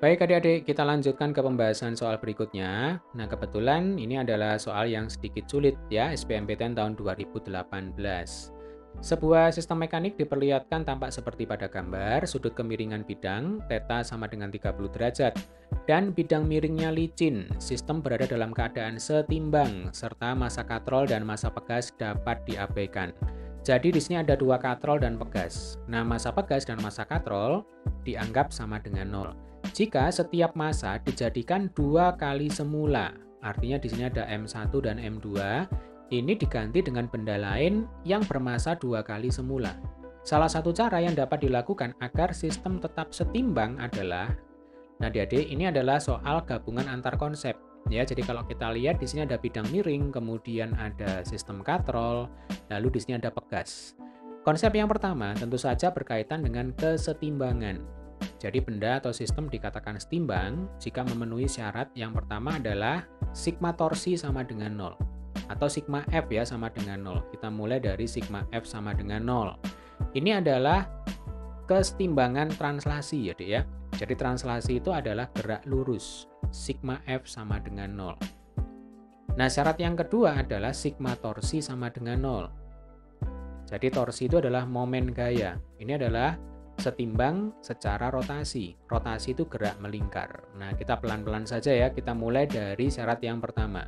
Baik adik-adik, kita lanjutkan ke pembahasan soal berikutnya. Nah, kebetulan ini adalah soal yang sedikit sulit ya, SBMPTN tahun 2018. Sebuah sistem mekanik diperlihatkan tampak seperti pada gambar, sudut kemiringan bidang, theta sama dengan 30 derajat, dan bidang miringnya licin. Sistem berada dalam keadaan setimbang, serta massa katrol dan massa pegas dapat diabaikan. Jadi di sini ada dua katrol dan pegas. Nah, massa pegas dan massa katrol dianggap sama dengan nol. Jika setiap massa dijadikan dua kali semula, artinya di sini ada M1 dan M2, ini diganti dengan benda lain yang bermassa dua kali semula. Salah satu cara yang dapat dilakukan agar sistem tetap setimbang adalah, nah adik-adik, ini adalah soal gabungan antar konsep. Ya, jadi kalau kita lihat di sini ada bidang miring, kemudian ada sistem katrol, lalu di sini ada pegas. Konsep yang pertama tentu saja berkaitan dengan kesetimbangan. Jadi benda atau sistem dikatakan setimbang jika memenuhi syarat yang pertama adalah sigma torsi sama dengan 0 atau sigma F ya sama dengan 0. Kita mulai dari sigma F sama dengan 0. Ini adalah kesetimbangan translasi ya, Dek ya. Jadi translasi itu adalah gerak lurus. Sigma F sama dengan 0. Nah, syarat yang kedua adalah sigma torsi sama dengan 0. Jadi torsi itu adalah momen gaya. Ini adalah setimbang secara rotasi. Rotasi itu gerak melingkar. Nah, kita pelan-pelan saja ya. Kita mulai dari syarat yang pertama.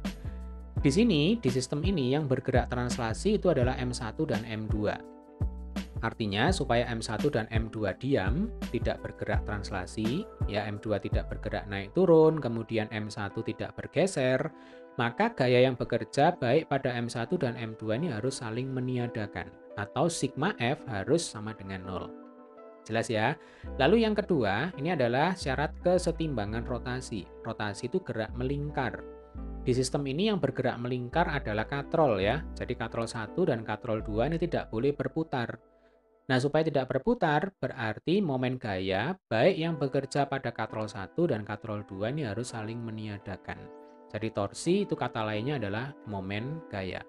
Di sini, di sistem ini yang bergerak translasi itu adalah M1 dan M2. Artinya, supaya M1 dan M2 diam, tidak bergerak translasi, ya M2 tidak bergerak naik turun, kemudian M1 tidak bergeser, maka gaya yang bekerja baik pada M1 dan M2 ini harus saling meniadakan, atau sigma F harus sama dengan 0. Jelas ya? Lalu yang kedua, ini adalah syarat kesetimbangan rotasi. Rotasi itu gerak melingkar. Di sistem ini yang bergerak melingkar adalah katrol ya. Jadi katrol 1 dan katrol 2 ini tidak boleh berputar. Nah, supaya tidak berputar, berarti momen gaya, baik yang bekerja pada katrol 1 dan katrol 2 ini harus saling meniadakan. Jadi torsi itu kata lainnya adalah momen gaya.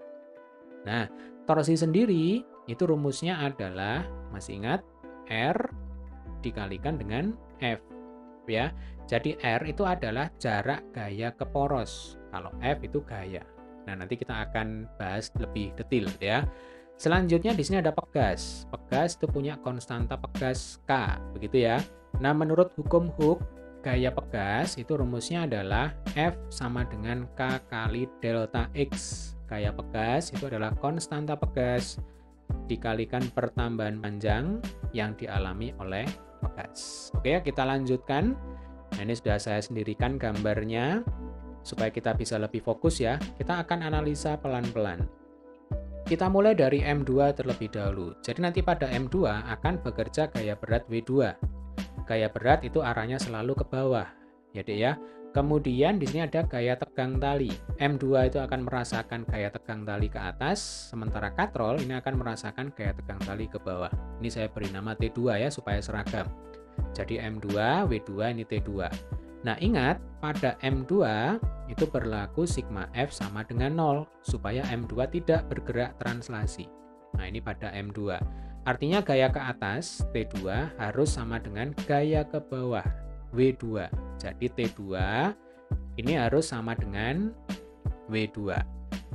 Nah, torsi sendiri itu rumusnya adalah, masih ingat, R dikalikan dengan F. Ya, jadi R itu adalah jarak gaya ke poros. Kalau F itu gaya. Nah, nanti kita akan bahas lebih detail ya. Selanjutnya di sini ada pegas. Pegas itu punya konstanta pegas K, begitu ya. Nah, menurut hukum Hooke, gaya pegas itu rumusnya adalah F sama dengan K kali delta X. Gaya pegas itu adalah konstanta pegas dikalikan pertambahan panjang yang dialami oleh pegas. Oke, kita lanjutkan. Nah, ini sudah saya sendirikan gambarnya supaya kita bisa lebih fokus ya. Kita akan analisa pelan-pelan. Kita mulai dari M2 terlebih dahulu. Jadi nanti pada M2 akan bekerja gaya berat W2. Gaya berat itu arahnya selalu ke bawah, ya Dek ya. Kemudian di sini ada gaya tegang tali. M2 itu akan merasakan gaya tegang tali ke atas, sementara katrol ini akan merasakan gaya tegang tali ke bawah. Ini saya beri nama T2 ya supaya seragam. Jadi M2, W2 ini T2. Nah, ingat pada M2 itu berlaku sigma F sama dengan 0 supaya M2 tidak bergerak translasi. Nah, ini pada M2. Artinya gaya ke atas T2 harus sama dengan gaya ke bawah W2. Jadi T2 ini harus sama dengan W2.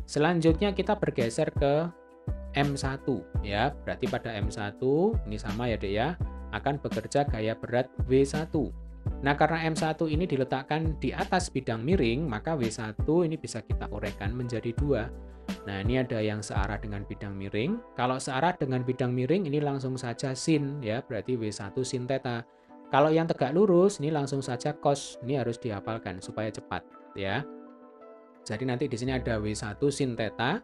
Selanjutnya kita bergeser ke M1 ya. Berarti pada M1 ini sama ya Dek ya, akan bekerja gaya berat W1. Nah, karena M1 ini diletakkan di atas bidang miring, maka W1 ini bisa kita uraikan menjadi 2. Nah, ini ada yang searah dengan bidang miring. Kalau searah dengan bidang miring, ini langsung saja sin, ya, berarti W1 sin theta. Kalau yang tegak lurus, ini langsung saja cos. Ini harus dihafalkan supaya cepat, ya. Jadi nanti di sini ada W1 sin theta,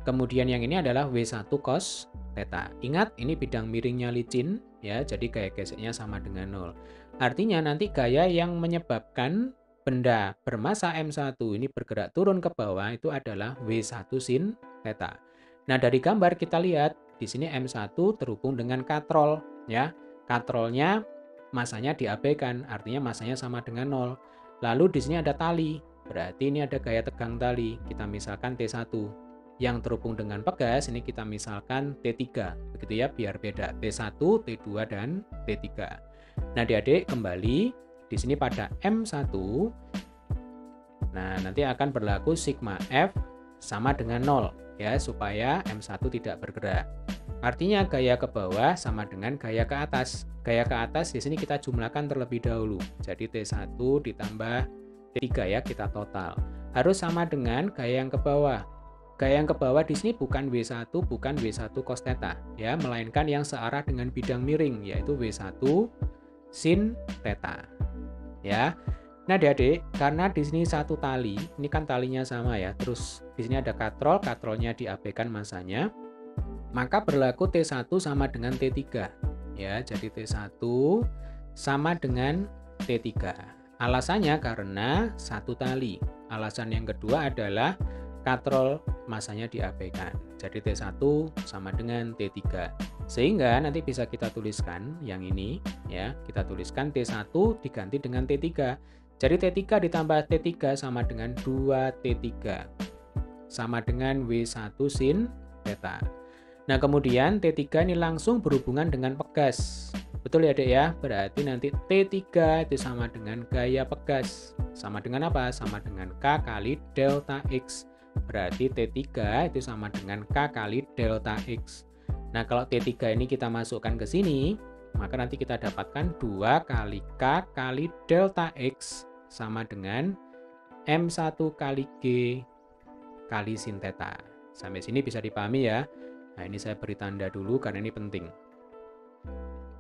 kemudian yang ini adalah W1 cos theta. Ingat, ini bidang miringnya licin, ya, jadi gaya geseknya sama dengan 0. Artinya nanti gaya yang menyebabkan benda bermassa M1 ini bergerak turun ke bawah itu adalah W1 sin theta. Nah, dari gambar kita lihat di sini M1 terhubung dengan katrol ya. Katrolnya massanya diabaikan, artinya massanya sama dengan 0. Lalu di sini ada tali, berarti ini ada gaya tegang tali. Kita misalkan T1. Yang terhubung dengan pegas ini kita misalkan T3. Begitu ya, biar beda. T1, T2 dan T3. Nah, adik-adik kembali di sini pada M1, nah nanti akan berlaku sigma F sama dengan 0 ya, supaya M1 tidak bergerak. Artinya gaya ke bawah sama dengan gaya ke atas. Gaya ke atas di sini kita jumlahkan terlebih dahulu. Jadi T1 ditambah T3 ya, kita total. Harus sama dengan gaya yang ke bawah. Gaya yang ke bawah di sini bukan W1, bukan W1 cos theta ya, melainkan yang searah dengan bidang miring, yaitu W1 sin theta. Ya. Nah, Adik-adik, karena di sini satu tali, ini kan talinya sama ya. Terus di sini ada katrol, katrolnya diabaikan masanya. Maka berlaku T1 sama dengan T3. Ya, jadi T1 sama dengan T3. Alasannya karena satu tali. Alasan yang kedua adalah katrol masanya diabaikan. Jadi T1 sama dengan T3. Sehingga nanti bisa kita tuliskan yang ini ya, kita tuliskan T1 diganti dengan T3. Jadi T3 ditambah T3 sama dengan 2T3. Sama dengan W1 sin theta. Nah, kemudian T3 ini langsung berhubungan dengan pegas. Betul ya, Dek ya? Berarti nanti T3 itu sama dengan gaya pegas. Sama dengan apa? Sama dengan K kali delta X. Berarti T3 itu sama dengan K kali delta X. Nah, kalau T3 ini kita masukkan ke sini, maka nanti kita dapatkan 2 kali K kali delta X sama dengan M1 kali G kali sin theta. Sampai sini bisa dipahami ya. Nah, ini saya beri tanda dulu karena ini penting.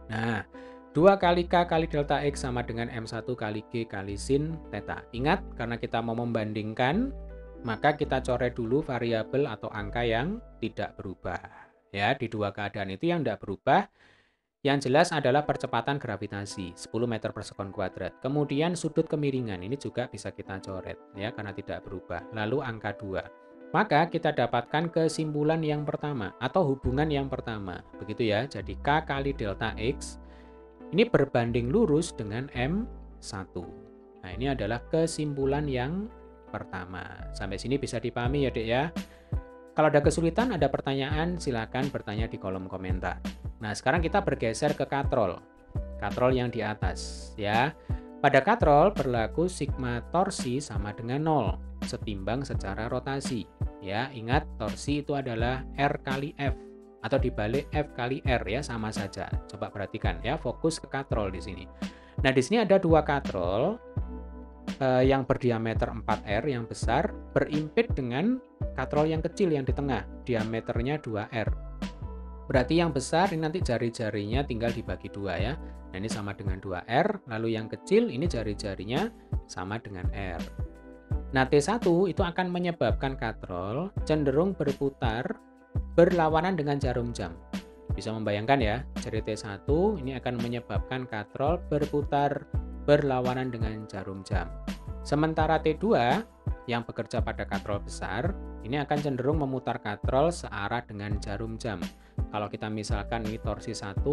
Nah, 2 kali K kali delta X sama dengan M1 kali G kali sin theta. Ingat, karena kita mau membandingkan, maka kita coret dulu variabel atau angka yang tidak berubah. Ya, di dua keadaan itu yang tidak berubah, yang jelas adalah percepatan gravitasi 10 meter per sekon kuadrat. Kemudian sudut kemiringan ini juga bisa kita coret ya, karena tidak berubah. Lalu angka 2. Maka kita dapatkan kesimpulan yang pertama atau hubungan yang pertama. Begitu ya. Jadi K kali delta X ini berbanding lurus dengan M1. Nah, ini adalah kesimpulan yang pertama. Sampai sini bisa dipahami ya, Dek ya. Kalau ada kesulitan, ada pertanyaan, silakan bertanya di kolom komentar. Nah, sekarang kita bergeser ke katrol. Katrol yang di atas ya. Pada katrol berlaku sigma torsi sama dengan 0, setimbang secara rotasi. Ya, ingat torsi itu adalah R kali F atau dibalik F kali R ya, sama saja. Coba perhatikan ya, fokus ke katrol di sini. Nah, di sini ada dua katrol yang berdiameter 4R yang besar berimpit dengan katrol yang kecil yang di tengah, diameternya 2R. Berarti yang besar ini nanti jari-jarinya tinggal dibagi 2 ya. Nah, ini sama dengan 2R, lalu yang kecil ini jari-jarinya sama dengan R. Nah, T1 itu akan menyebabkan katrol cenderung berputar berlawanan dengan jarum jam. Bisa membayangkan ya, jari T1 ini akan menyebabkan katrol berputar berlawanan dengan jarum jam. Sementara T2 yang bekerja pada katrol besar, ini akan cenderung memutar katrol searah dengan jarum jam. Kalau kita misalkan ini torsi 1,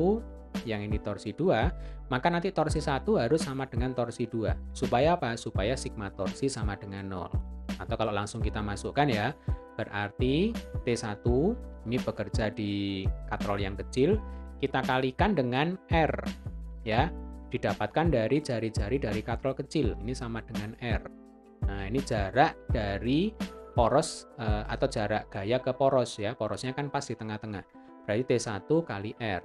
yang ini torsi 2, maka nanti torsi 1 harus sama dengan torsi 2. Supaya apa? Supaya sigma torsi sama dengan 0. Atau kalau langsung kita masukkan ya, berarti T1 ini bekerja di katrol yang kecil, kita kalikan dengan R. Ya, didapatkan dari jari-jari dari katrol kecil, ini sama dengan R. Nah, ini jarak dari poros atau jarak gaya ke poros ya, porosnya kan pas di tengah-tengah. Berarti T1 kali R.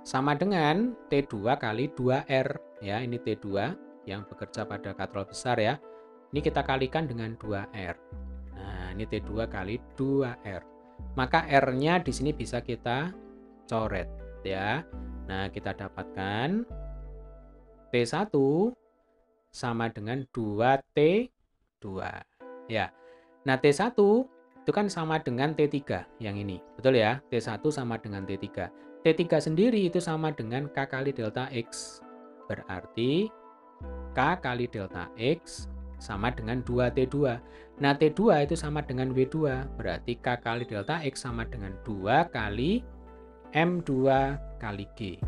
Sama dengan T2 kali 2R ya, ini T2 yang bekerja pada katrol besar ya. Ini kita kalikan dengan 2R. Nah, ini T2 kali 2R. Maka R-nya di sini bisa kita coret ya. Nah, kita dapatkan T1 sama dengan 2T2. Ya. Nah, T1 itu kan sama dengan T3 yang ini. Betul ya? T1 sama dengan T3. T3 sendiri itu sama dengan K kali delta X. Berarti K kali delta X sama dengan 2T2. Nah, T2 itu sama dengan W2. Berarti K kali delta X sama dengan 2 kali M2 kali G.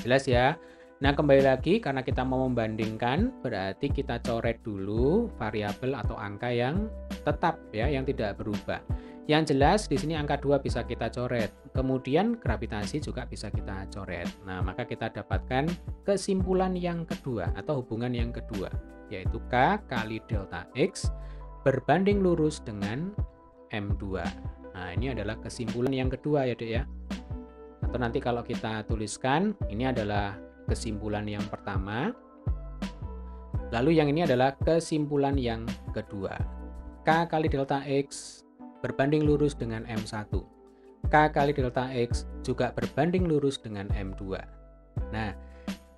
Jelas ya? Nah, kembali lagi karena kita mau membandingkan, berarti kita coret dulu variabel atau angka yang tetap ya, yang tidak berubah. Yang jelas di sini angka 2 bisa kita coret. Kemudian gravitasi juga bisa kita coret. Nah, maka kita dapatkan kesimpulan yang kedua atau hubungan yang kedua, yaitu K kali delta X berbanding lurus dengan M2. Nah, ini adalah kesimpulan yang kedua ya, Dek ya. Atau nanti kalau kita tuliskan, ini adalah kesimpulan yang pertama. Lalu yang ini adalah kesimpulan yang kedua. K kali delta X berbanding lurus dengan M1. K kali delta X juga berbanding lurus dengan M2. Nah,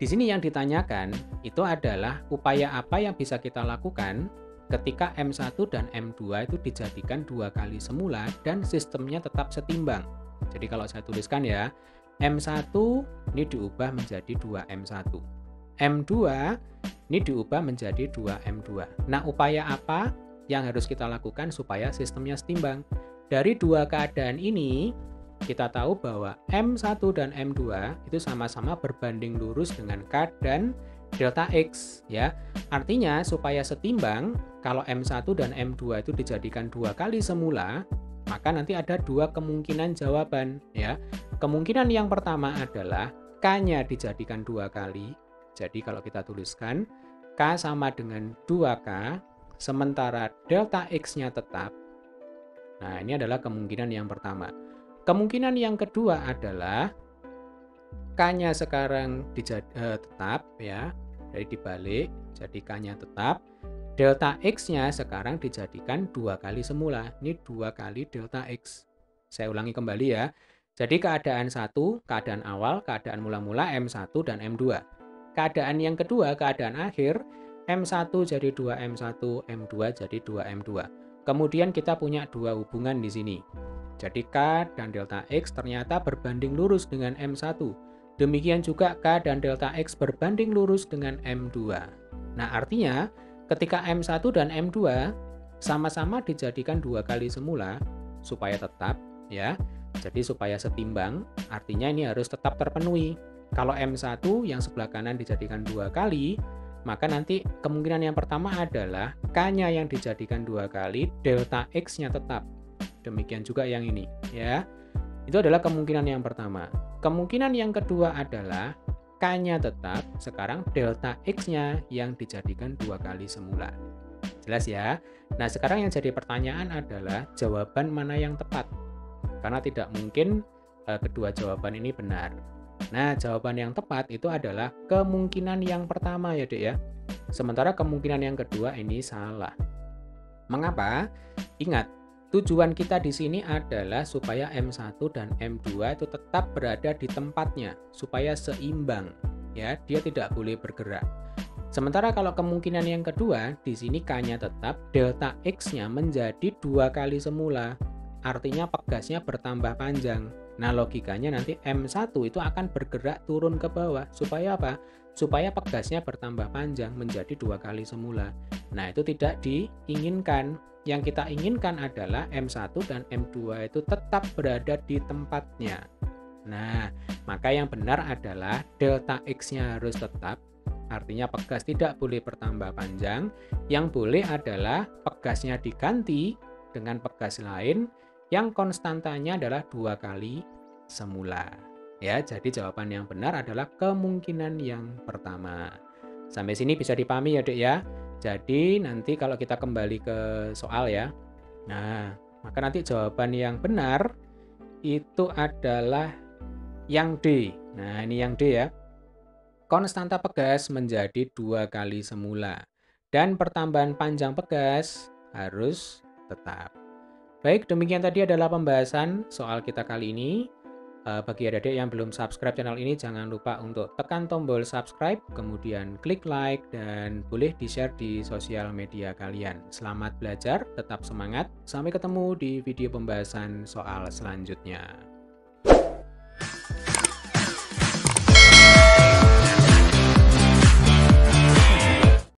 di sini yang ditanyakan itu adalah upaya apa yang bisa kita lakukan ketika M1 dan M2 itu dijadikan 2 kali semula dan sistemnya tetap setimbang. Jadi kalau saya tuliskan ya, M1 ini diubah menjadi 2M1. M2 ini diubah menjadi 2M2. Nah, upaya apa yang harus kita lakukan supaya sistemnya setimbang? Dari dua keadaan ini, kita tahu bahwa M1 dan M2 itu sama-sama berbanding lurus dengan K dan delta X ya. Artinya supaya setimbang, kalau M1 dan M2 itu dijadikan 2 kali semula, maka nanti ada 2 kemungkinan jawaban ya. Kemungkinan yang pertama adalah K-nya dijadikan 2 kali. Jadi kalau kita tuliskan K sama dengan 2K, sementara delta X-nya tetap. Nah, ini adalah kemungkinan yang pertama. Kemungkinan yang kedua adalah K-nya sekarang tetap ya, dari dibalik, jadi K-nya tetap. Delta X-nya sekarang dijadikan 2 kali semula. Ini 2 kali delta X. Saya ulangi kembali ya. Jadi keadaan 1, keadaan awal, keadaan mula-mula M1 dan M2. Keadaan yang kedua, keadaan akhir, M1 jadi 2M1, M2 jadi 2M2. Kemudian kita punya 2 hubungan di sini. Jadi K dan delta X ternyata berbanding lurus dengan M1. Demikian juga K dan delta X berbanding lurus dengan M2. Nah, artinya ketika M1 dan M2 sama-sama dijadikan 2 kali semula supaya tetap ya. Jadi supaya setimbang, artinya ini harus tetap terpenuhi. Kalau M1 yang sebelah kanan dijadikan 2 kali, maka nanti kemungkinan yang pertama adalah K-nya yang dijadikan 2 kali, delta X-nya tetap. Demikian juga yang ini, ya. Itu adalah kemungkinan yang pertama. Kemungkinan yang kedua adalah K-nya tetap, sekarang delta X-nya yang dijadikan 2 kali semula. Jelas ya? Nah, sekarang yang jadi pertanyaan adalah jawaban mana yang tepat? Karena tidak mungkin kedua jawaban ini benar. Nah, jawaban yang tepat itu adalah kemungkinan yang pertama ya, Dek ya. Sementara kemungkinan yang kedua ini salah. Mengapa? Ingat, tujuan kita di sini adalah supaya M1 dan M2 itu tetap berada di tempatnya, supaya seimbang, ya, dia tidak boleh bergerak. Sementara kalau kemungkinan yang kedua, di sini K-nya tetap, delta X-nya menjadi 2 kali semula. Artinya pegasnya bertambah panjang. Nah, logikanya nanti M1 itu akan bergerak turun ke bawah. Supaya apa? Supaya pegasnya bertambah panjang menjadi 2 kali semula. Nah, itu tidak diinginkan. Yang kita inginkan adalah M1 dan M2 itu tetap berada di tempatnya. Nah, maka yang benar adalah delta X-nya harus tetap. Artinya pegas tidak boleh bertambah panjang. Yang boleh adalah pegasnya diganti dengan pegas lain yang konstantanya adalah 2 kali semula. Ya, jadi jawaban yang benar adalah kemungkinan yang pertama. Sampai sini bisa dipahami ya, Dek ya. Jadi nanti kalau kita kembali ke soal ya. Nah, maka nanti jawaban yang benar itu adalah yang D. Nah, ini yang D ya. Konstanta pegas menjadi 2 kali semula. Dan pertambahan panjang pegas harus tetap. Baik, demikian tadi adalah pembahasan soal kita kali ini. Bagi adik-adik yang belum subscribe channel ini, jangan lupa untuk tekan tombol subscribe, kemudian klik like, dan boleh di-share di sosial media kalian. Selamat belajar, tetap semangat. Sampai ketemu di video pembahasan soal selanjutnya.